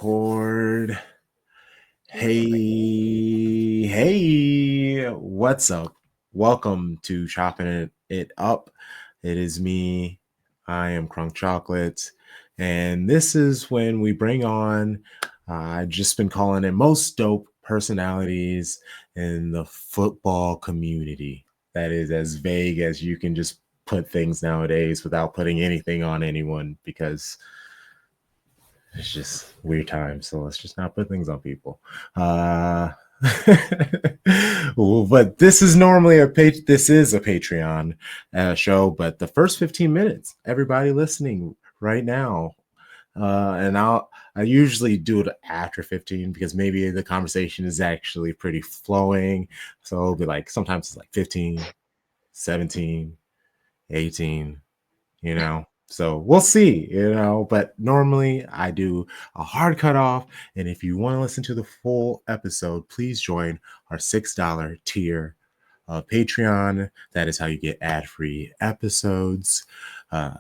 record. Record. Hey, what's up? Welcome to Choppin' It Up. It is me. I am Crunk Chocolate. And this is when we bring on, I've just been calling it most dope personalities in the football community. That is as vague as you can just put things nowadays without putting anything on anyone because it's just weird times, so let's just not put things on people. But this is normally this is a Patreon show, but the first 15 minutes, everybody listening right now, and I usually do it after 15 because maybe the conversation is actually pretty flowing. So it'll be like sometimes it's like 15, 17, 18, so we'll see, but normally I do a hard cutoff. And if you want to listen to the full episode, please join our $6 tier of Patreon. That is how you get ad-free episodes, uh,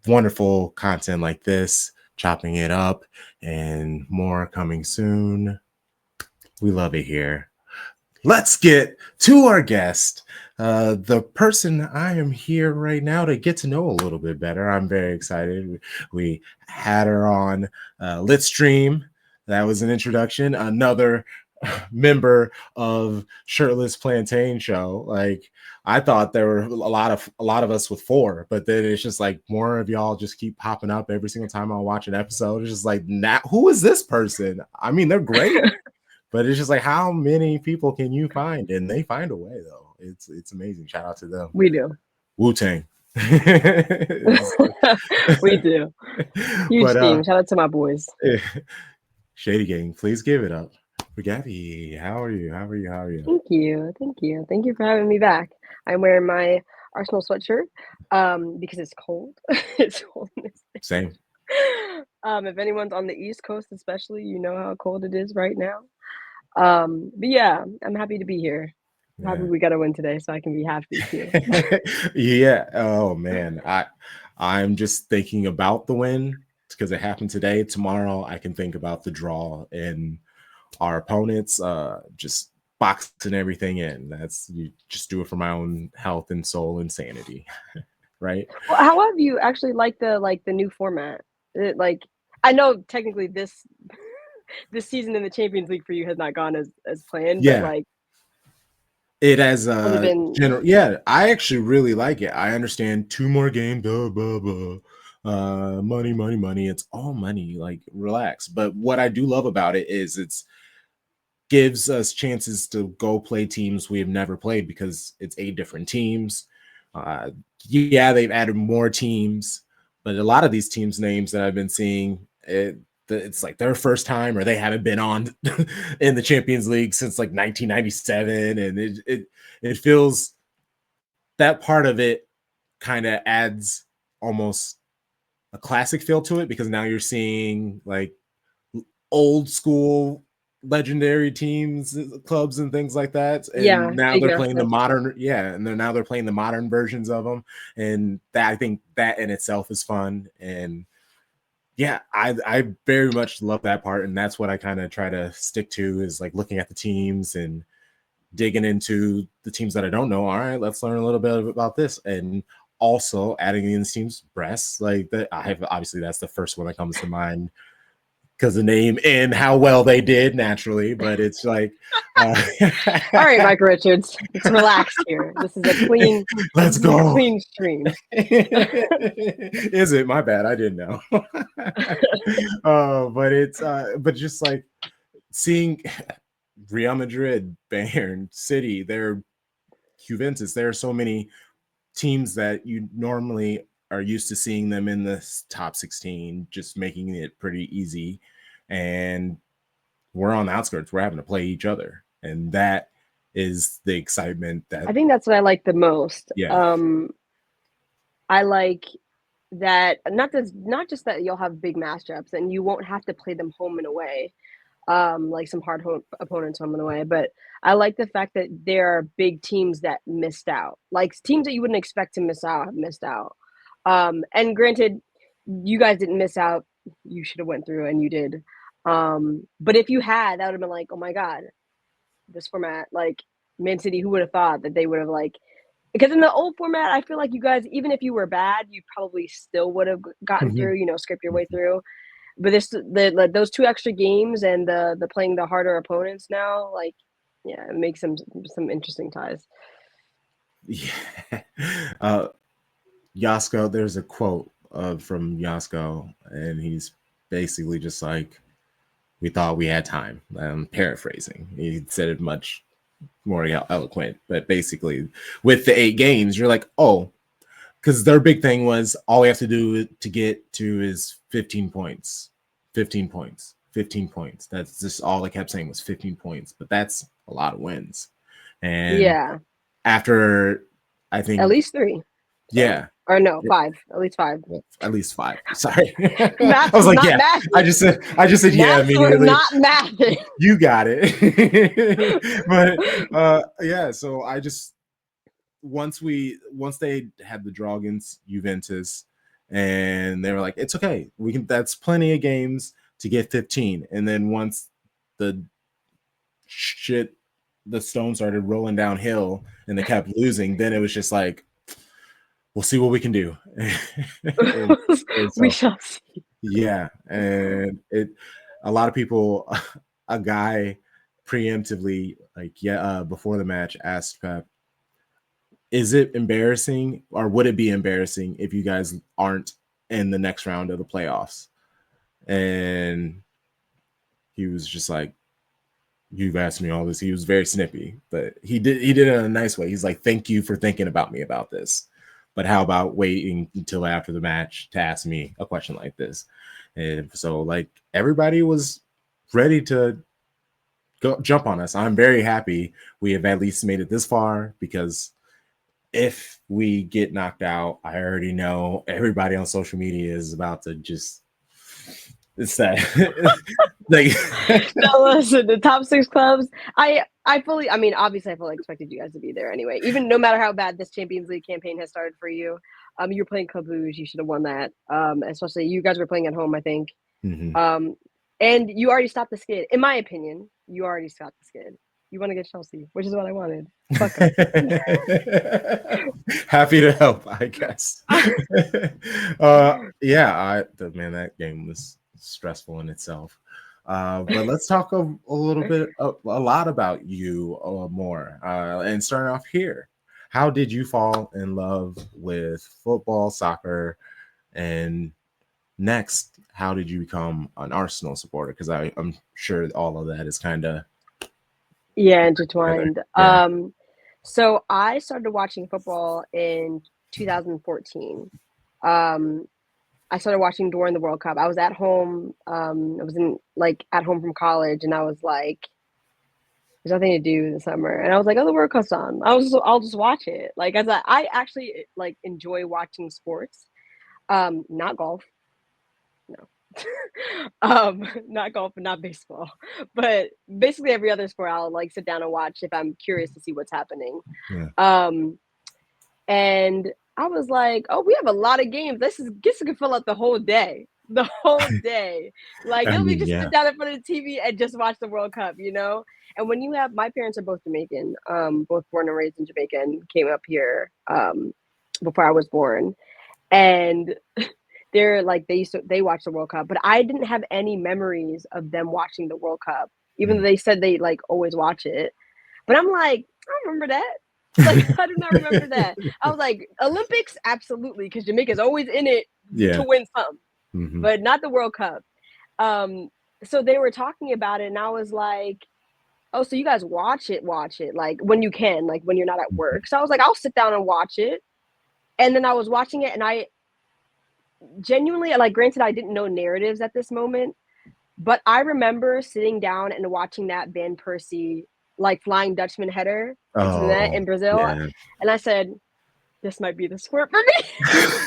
wonderful content like this, chopping it up, and more coming soon. We love it here. Let's get to our guest, the person I am here right now to get to know a little bit better. I'm very excited. We had her on Litstream. That was an introduction. Another member of Shirtless Plantain Show. Like I thought there were a lot of us with four, but then it's just like more of y'all just keep popping up every single time I watch an episode. It's just like, now who is this person? I mean, they're great. But it's just like, how many people can you find? And they find a way, though. It's amazing. Shout out to them. We do. Wu-Tang. We do. Huge team. Shout out to my boys. Shady Gang, please give it up for Gabby. How are you? Thank you. Thank you for having me back. I'm wearing my Arsenal sweatshirt because it's cold. It's cold. Same. If anyone's on the East Coast, especially, you know how cold it is right now. But yeah, I'm happy to be here. I'm happy we got to win today, so I can be happy too. Yeah. Oh man, I'm just thinking about the win because it happened today. Tomorrow, I can think about the draw and our opponents. Just boxing everything in. That's you just do it for my own health and soul and sanity, right? Well, how have you actually liked the new format? I know technically this season in the Champions League for you has not gone as planned, but Yeah. It has been general. Yeah, I actually really like it. I understand 2 more games. Blah, blah, blah. Money. It's all money. Like, relax. But what I do love about it is it's gives us chances to go play teams we have never played because it's 8 different teams. Yeah, they've added more teams, but a lot of these teams' names that I've been seeing, it's like their first time or they haven't been on in the Champions League since like 1997, and it feels that part of it kind of adds almost a classic feel to it because now you're seeing like old school legendary teams, clubs, and things like that. And now they're playing the modern, they're playing the modern versions of them, and that I think that in itself is fun. And yeah, I very much love that part, and that's what I kind of try to stick to is like looking at the teams and digging into the teams that I don't know. All right, let's learn a little bit about this, and also adding in the team's breasts. Like that, I have obviously that's the first one that comes to mind because the name and how well they did naturally, but it's like all right, Mike Richards, let's relax here. This is a clean clean stream. Is it? My bad, I didn't know. But it's but just like seeing Real Madrid, Bayern, City, they're Juventus, there are so many teams that you normally are used to seeing them in the top 16, just making it pretty easy. And we're on the outskirts. We're having to play each other. And that is the excitement that I think that's what I like the most. Yeah. I like that not just that you'll have big matchups and you won't have to play them home and away. Like some hard opponents home and away, but I like the fact that there are big teams that missed out, like teams that you wouldn't expect to miss out have missed out. And granted, you guys didn't miss out. You should have went through, and you did. But if you had, that would have been like, oh my god, this format, like Man City, who would have thought that they would have like, because in the old format, I feel like you guys, even if you were bad, you probably still would have gotten Mhm. through, script your way through. But like those 2 extra games and the playing the harder opponents now, like, yeah, it makes some interesting ties. Yeah. uh Yasko, there's a quote from Yasko, and he's basically just like, we thought we had time. I'm paraphrasing. He said it much more eloquent, but basically, with the 8 games, you're like, oh, because their big thing was all we have to do to get to is 15 points, 15 points, 15 points. That's just all they kept saying was 15 points, but that's a lot of wins. And Yeah, after, I at think, least 3. So, yeah, or no, 5. At least 5. well, at least 5. Sorry, I Maths was was like, not yeah. I mathing. just said yeah Maths was immediately. not mathing. You got it. But yeah, so I just once they had the draw against Juventus, and they were like, it's okay, we can. That's plenty of games to get 15. And then once the shit, the stone started rolling downhill and they kept losing, then it was just like, we'll see what we can do. and We so shall see. yeah, and a lot of people, a guy preemptively, like, yeah, before the match asked Pep, is it embarrassing or would it be embarrassing if you guys aren't in the next round of the playoffs? And he was just like, you've asked me all this. He was very snippy, but he did it in a nice way. He's like, thank you for thinking about me about this, but how about waiting until after the match to ask me a question like this? And so, like, everybody was ready to go jump on us. I'm very happy we have at least made it this far, because if we get knocked out, I already know everybody on social media is about to just, it's that like No, listen, the top 6 clubs. I fully. I mean, obviously, I fully expected you guys to be there anyway. Even no matter how bad this Champions League campaign has started for you, you're playing Club Brugge. You should have won that. Especially you guys were playing at home, I think. Mhm. Um, and you already stopped the skid. In my opinion, you already stopped the skid. You want to get Chelsea, which is what I wanted. Fuck 'em. Happy to help, I guess. Yeah, man, that game was stressful in itself. But let's talk a little bit, a lot about you more. And starting off here, how did you fall in love with football, soccer, and next, how did you become an Arsenal supporter? Because I'm sure all of that is kind of Yeah, together. intertwined. Yeah. So I started watching football in 2014. Um, I started watching during the World Cup. I was at home. I was in like at home from college, and I was like, "There's nothing to do this summer," and I was like, "Oh, the World Cup's on. I'll just watch it." Like, as I actually like enjoy watching sports. Not golf, no. Not golf and not baseball, but basically every other sport I'll like sit down and watch if I'm curious to see what's happening. Yeah. Um, and I was like, "Oh, we have a lot of games. This could fill up the whole day, the whole day. Like, I it'll be mean, just yeah. sit down in front of the TV and just watch the World Cup, you know." And when you have, my parents are both Jamaican, both born and raised in Jamaica, and came up here before I was born, and they're like they watch the World Cup, but I didn't have any memories of them watching the World Cup, even though Mm. they said they like always watch it. But I'm like, I don't remember that. Like, I do not remember that. I was like, Olympics, absolutely, because Jamaica's always in it to Yeah. win some, Hmm. but not the World Cup. Um, so they were talking about it, and I was like, oh, so you guys watch it, like when you can, like when you're not at work. So I was like, I'll sit down and watch it. And then I was watching it, and I genuinely, like, granted, I didn't know narratives at this moment, but I remember sitting down and watching that Van Persie, like, Flying Dutchman header into the net Oh, in Brazil, yeah. and I said, "This might be the sport for me."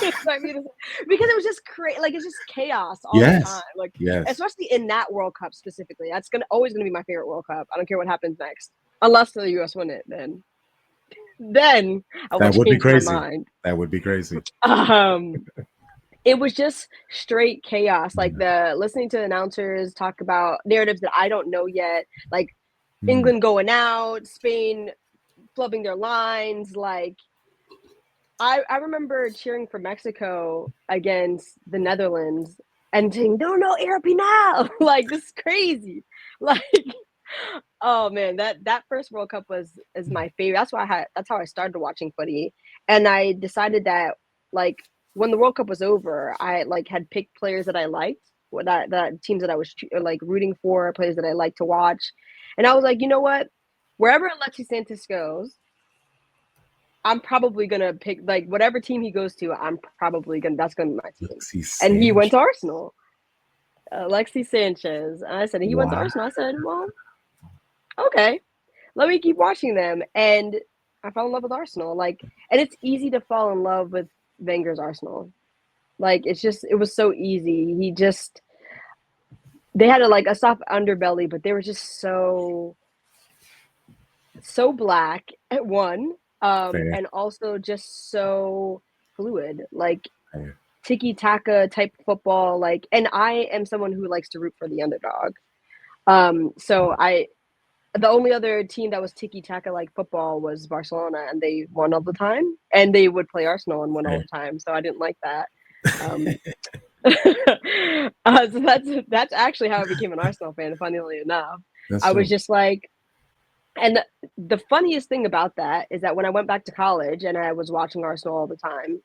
This might be the, because it was just like, it's just chaos all the time, Yes. like, Yes. especially in that World Cup specifically. That's always gonna be my favorite World Cup. I don't care what happens next, unless the US win it, then I will That would be change my crazy. mind. That would be crazy. Um it was just straight chaos. Like Yeah. the listening to announcers talk about narratives that I don't know yet, like Mm. England going out, Spain flubbing their lines. Like I remember cheering for Mexico against the Netherlands and saying, "No, no, air now!" Like this is crazy. Like, oh man, that first World Cup is my favorite. That's how I started watching footy, and I decided that like when the World Cup was over, I like had picked players that I liked, that teams that I was like rooting for, players that I like to watch, and I was like, you know what, wherever Alexis Sanchez goes, I'm probably gonna pick like whatever team he goes to. I'm probably gonna that's gonna be my team. Alexis And he went Sanchez. to Arsenal, Alexis Sanchez. And I said he went to Wow. Arsenal. I said, well, okay, let me keep watching them. And I fell in love with Arsenal. Like, and it's easy to fall in love with Wenger's Arsenal. Like, it was so easy. They had a soft underbelly, but they were just so black at one, Fair. and also just so fluid. Like Fair. tiki taka type football, like, and I am someone who likes to root for the underdog. So the only other team that was tiki taka like football was Barcelona, and they won all the time, and they would play Arsenal and win all Fair. the time. So I didn't like that. Um, so that's actually how I became an Arsenal fan. Funnily enough, That's I was dope. just like, and the funniest thing about that is that when I went back to college and I was watching Arsenal all the time,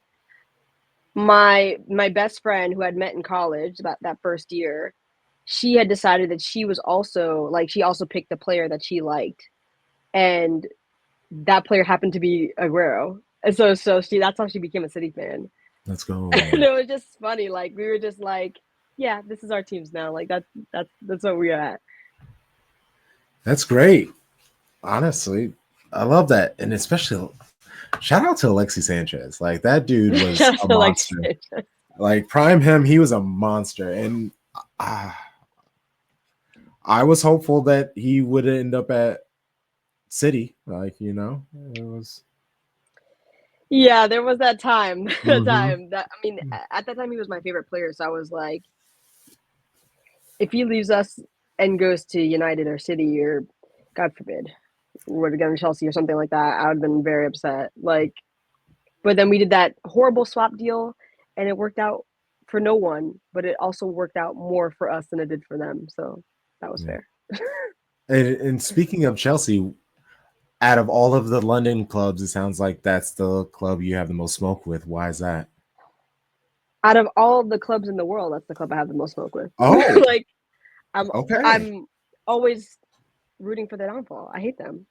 my best friend who I'd met in college that first year, she had decided that she also picked a player that she liked, and that player happened to be Aguero. And so she that's how she became a City fan. Let's And go. it was just funny. Like we were just like, yeah, this is our teams now. Like that's what we're at. That's great. Honestly, I love that, and especially shout out to Alexis Sanchez. Like that dude was Shout out a to like monster. Like prime him, he was a monster, and uh, I was hopeful that he would end up at City. Like it was. yeah, there was that time. The Mm-hmm. time that I mean, at that time he was my favorite player. So I was like, if he leaves us and goes to United or City or God forbid, were to go to Chelsea or something like that, I would have been very upset. Like, but then we did that horrible swap deal, and it worked out for no one, but it also worked out more for us than it did for them. So that was Yeah. fair. And speaking of Chelsea, out of all of the London clubs, it sounds like that's the club you have the most smoke with. Why is that? Out of all the clubs in the world, that's the club I have the most smoke with. Oh, Like, I'm okay. I'm always rooting for their downfall. I hate them.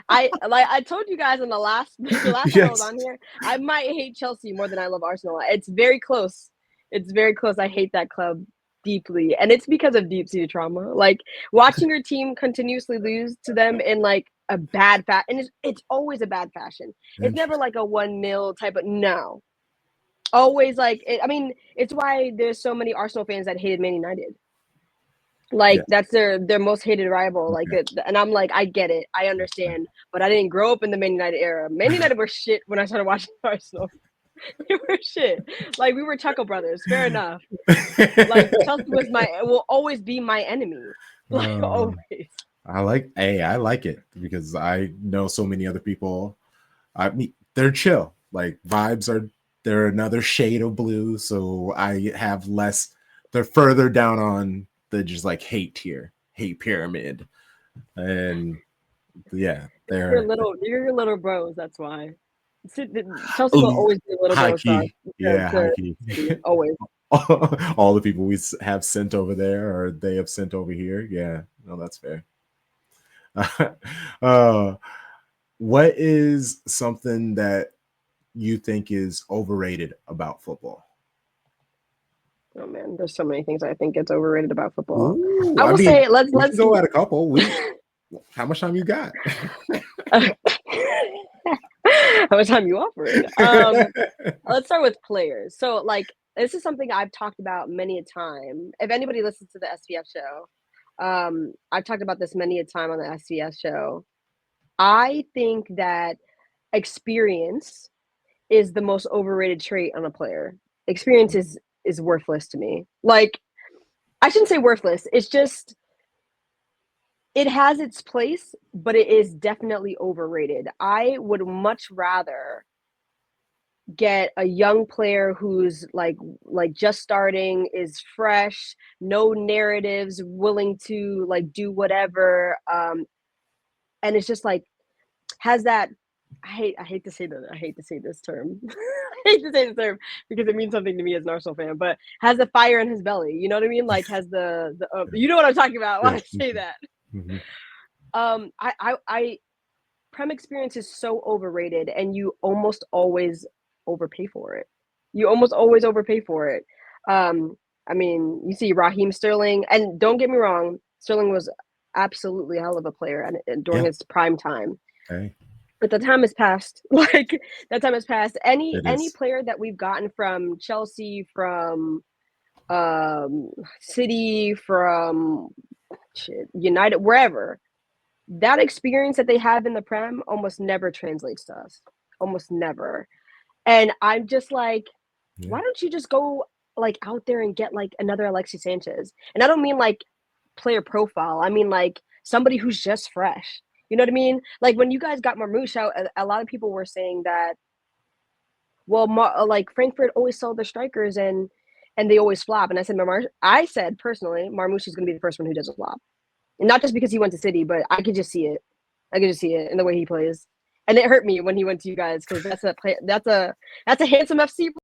I told you guys in the last the last time I was Yes. on here, I might hate Chelsea more than I love Arsenal. It's very close. It's very close. I hate that club deeply, and it's because of deep seated trauma. Like watching your team continuously lose to them in like a bad and it's always a bad fashion. It's never Interesting. like a 1-0 type of no. Always I mean, it's why there's so many Arsenal fans that hated Man United. Like Yes. that's their most hated rival. Like Okay. and I'm like, I get it, I understand, but I didn't grow up in the Man United era. Man United were shit when I started watching Arsenal. They were shit. Like we were Chuckle Brothers. Fair enough. Like Chelsea will always be my enemy. Like um, always. I like it because I know so many other people. I mean, they're chill. Like vibes are they're another shade of blue, so I have less. They're further down on the just like hate tier, hate pyramid, and yeah, they're You're your little bros. That's why. Chelsea will oh, always be a little high bro star key. Yeah, high to key. City. Always. All the people we have sent over there or they have sent over here. Yeah, no, that's fair. uh, what is something that you think is overrated about football? Oh man, there's so many things I think it's overrated about football. Ooh, I I will mean, say let's we can let's go at a couple. How much time you got? how much time you offering? Let's start with players. So like this is something I've talked about many a time. If anybody listens to the SVF show, I've talked about this many a time on the SVF show. I think that experience is the most overrated trait on a player. experience is worthless to me. Like, I shouldn't say worthless. It's just it has its place, but it is definitely overrated. I would much rather get a young player who's like just starting, is fresh, no narratives, willing to like do whatever, and it's just like has that. I hate to say that. I hate to say this term. I hate to say this term because it means something to me as an Arsenal fan. But has the fire in his belly. You know what I mean? Like has the you know what I'm talking about when Yeah. I say that. Mm-hmm. I Prem experience is so overrated, and you almost always overpay for it. You almost always overpay for it. I mean, you see Raheem Sterling, and don't get me wrong, Sterling was absolutely a hell of a player and during Yeah. his prime time. Hey, But the time has passed. Like that time has passed. it Any is. player that we've gotten from Chelsea, from City, from United, wherever, that experience that they have in the Prem almost never translates to us. Almost never. And I'm just like, Yeah. why don't you just go like out there and get like another Alexis Sanchez? And I don't mean like player profile. I mean like somebody who's just fresh. You know what I mean? Like when you guys got Marmoush out, a lot of people were saying that, well, like Frankfurt always sell their strikers and they always flop. And I said, I said personally, Marmoush is going to be the first one who doesn't flop. And not just because he went to City, but I could just see it. I could just see it in the way he plays. And it hurt me when he went to you guys because that's a handsome FC